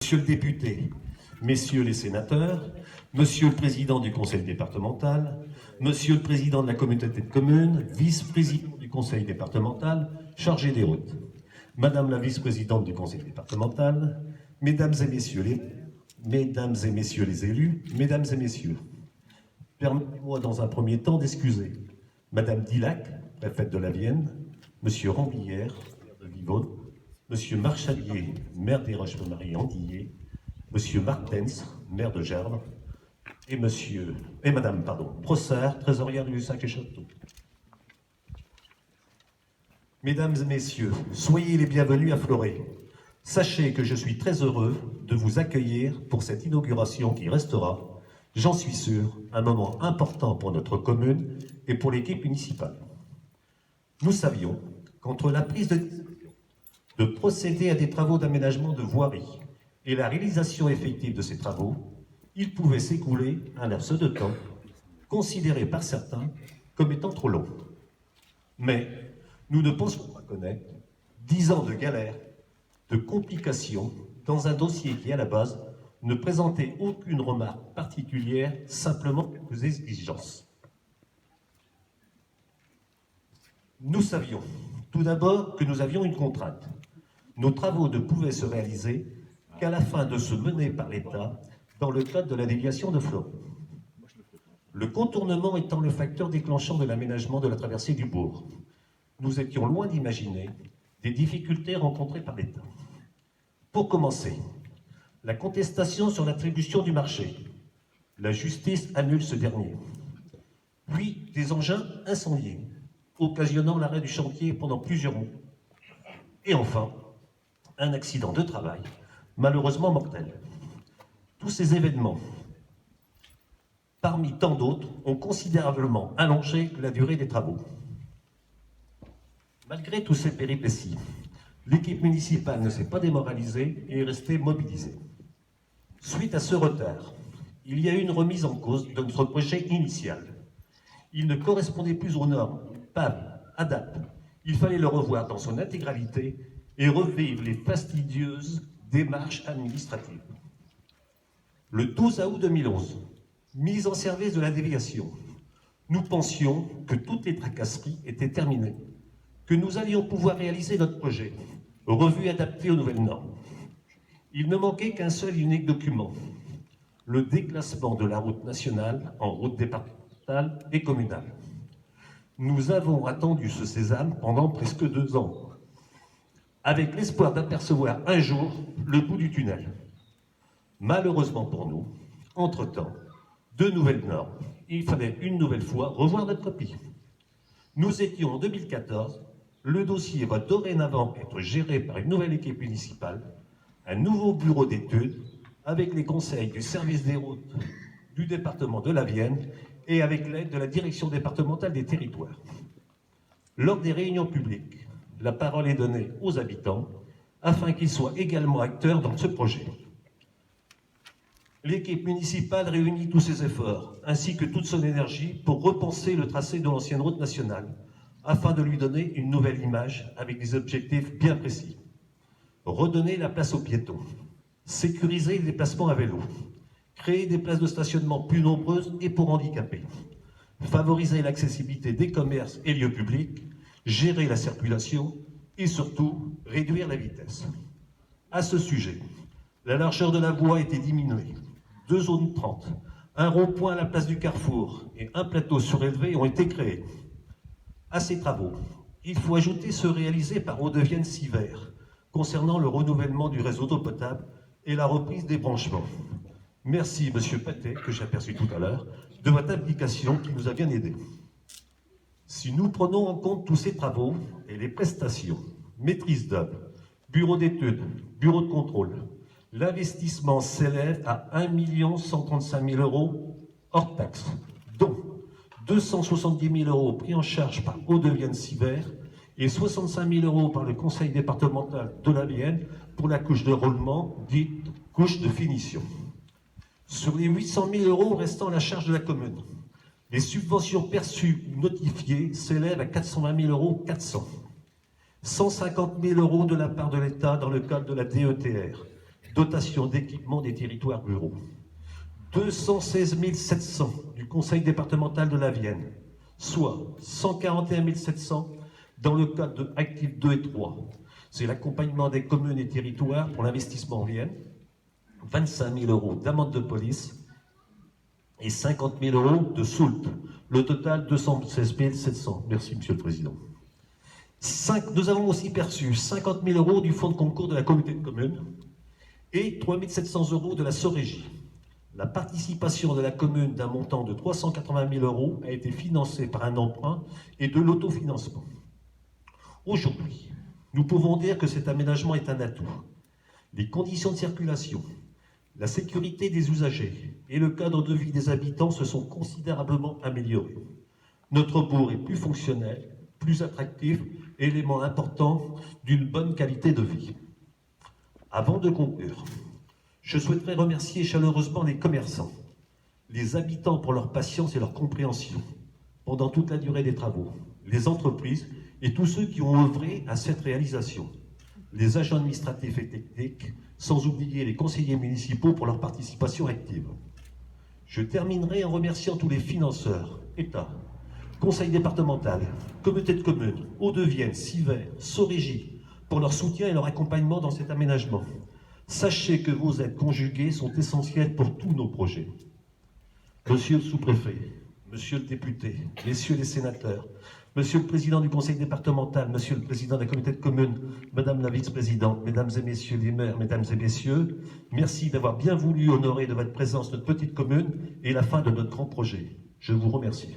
Monsieur le député, messieurs les sénateurs, monsieur le président du conseil départemental, monsieur le président de la communauté de communes, vice-président du conseil départemental, chargé des routes, madame la vice-présidente du conseil départemental, mesdames et messieurs les élus, mesdames et messieurs, permettez-moi dans un premier temps d'excuser madame Dillac, préfète de la Vienne, monsieur Ramblière, maire de Vivonne, monsieur Marchalier, maire des Roches-Marie-Andillé, monsieur Martens, maire de Germes, et madame Brossard, trésorière du Sac-et-Château. Mesdames et messieurs, soyez les bienvenus à Florey. Sachez que je suis très heureux de vous accueillir pour cette inauguration qui restera, j'en suis sûr, un moment important pour notre commune et pour l'équipe municipale. Nous savions qu'entre la prise de procéder à des travaux d'aménagement de voirie et la réalisation effective de ces travaux, il pouvait s'écouler un laps de temps considéré par certains comme étant trop long. Mais nous ne pensions pas connaître 10 ans de galère, de complications dans un dossier qui, à la base, ne présentait aucune remarque particulière, simplement quelques exigences. Nous savions tout d'abord que nous avions une contrainte. Nos travaux ne pouvaient se réaliser qu'à la fin de se mener par l'État dans le cadre de la déviation de Florey. Le contournement étant le facteur déclenchant de l'aménagement de la traversée du bourg. Nous étions loin d'imaginer des difficultés rencontrées par l'État. Pour commencer, la contestation sur l'attribution du marché. La justice annule ce dernier. Puis des engins incendiés, occasionnant l'arrêt du chantier pendant plusieurs mois. Et enfin, un accident de travail, malheureusement mortel. Tous ces événements, parmi tant d'autres, ont considérablement allongé la durée des travaux. Malgré tous ces péripéties, l'équipe municipale ne s'est pas démoralisée et est restée mobilisée. Suite à ce retard, il y a eu une remise en cause de notre projet initial. Il ne correspondait plus aux normes PAV, ADAP. Il fallait le revoir dans son intégralité et revivre les fastidieuses démarches administratives. Le 12 août 2011, mise en service de la déviation, nous pensions que toutes les tracasseries étaient terminées, que nous allions pouvoir réaliser notre projet, revu et adapté aux nouvelles normes. Il ne manquait qu'un seul et unique document, le déclassement de la route nationale en route départementale et communale. Nous avons attendu ce sésame pendant presque 2 ans, avec l'espoir d'apercevoir un jour le bout du tunnel. Malheureusement pour nous, entre-temps, 2 nouvelles normes. Il fallait une nouvelle fois revoir notre copie. Nous étions en 2014, le dossier va dorénavant être géré par une nouvelle équipe municipale, un nouveau bureau d'études, avec les conseils du service des routes du département de la Vienne et avec l'aide de la direction départementale des territoires. Lors des réunions publiques, la parole est donnée aux habitants afin qu'ils soient également acteurs dans ce projet. L'équipe municipale réunit tous ses efforts, ainsi que toute son énergie, pour repenser le tracé de l'ancienne route nationale, afin de lui donner une nouvelle image avec des objectifs bien précis. Redonner la place aux piétons, sécuriser les déplacements à vélo, créer des places de stationnement plus nombreuses et pour handicapés, favoriser l'accessibilité des commerces et lieux publics, gérer la circulation et surtout réduire la vitesse. À ce sujet, la largeur de la voie a été diminuée. 2 zones 30, un rond-point à la place du carrefour et un plateau surélevé ont été créés. À ces travaux, il faut ajouter ceux réalisés par Eau-de-Vienne-Sivert concernant le renouvellement du réseau d'eau potable et la reprise des branchements. Merci, monsieur Patet, que j'ai aperçu tout à l'heure, de votre implication qui nous a bien aidés. Si nous prenons en compte tous ces travaux et les prestations, maîtrise d'œuvre, bureau d'études, bureau de contrôle, l'investissement s'élève à 1 135 000 € hors taxes, dont 270 000 € pris en charge par Eau-de-Vienne-Sivert et 65 000 € par le conseil départemental de la Vienne pour la couche de roulement, dite couche de finition. Sur les 800 000 € restant à la charge de la commune, les subventions perçues ou notifiées s'élèvent à 420 000 €, 150 000 € de la part de l'État dans le cadre de la DETR, dotation d'équipement des territoires ruraux. 216 700 du Conseil départemental de la Vienne, soit 141 700 dans le cadre de Actifs 2 et 3. C'est l'accompagnement des communes et territoires pour l'investissement en Vienne, 25 000 euros d'amende de police et 50 000 euros de SOULP. Le total, 216 700. Merci, Monsieur le Président. Nous avons aussi perçu 50 000 euros du fonds de concours de la communauté de communes et 3 700 euros de la SOREGI. La participation de la commune d'un montant de 380 000 euros a été financée par un emprunt et de l'autofinancement. Aujourd'hui, nous pouvons dire que cet aménagement est un atout. Les conditions de circulation, la sécurité des usagers et le cadre de vie des habitants se sont considérablement améliorés. Notre bourg est plus fonctionnel, plus attractif, élément important d'une bonne qualité de vie. Avant de conclure, je souhaiterais remercier chaleureusement les commerçants, les habitants pour leur patience et leur compréhension pendant toute la durée des travaux, les entreprises et tous ceux qui ont œuvré à cette réalisation, les agents administratifs et techniques, sans oublier les conseillers municipaux pour leur participation active. Je terminerai en remerciant tous les financeurs, État, Conseil départemental, Communauté de communes, Hauts-de-Vienne, Sivers, SOREGI, pour leur soutien et leur accompagnement dans cet aménagement. Sachez que vos aides conjuguées sont essentielles pour tous nos projets. Monsieur le sous-préfet, monsieur le député, messieurs les sénateurs, monsieur le président du conseil départemental, monsieur le président de la communauté de communes, madame la vice-présidente, mesdames et messieurs les maires, mesdames et messieurs, merci d'avoir bien voulu honorer de votre présence notre petite commune et la fin de notre grand projet. Je vous remercie.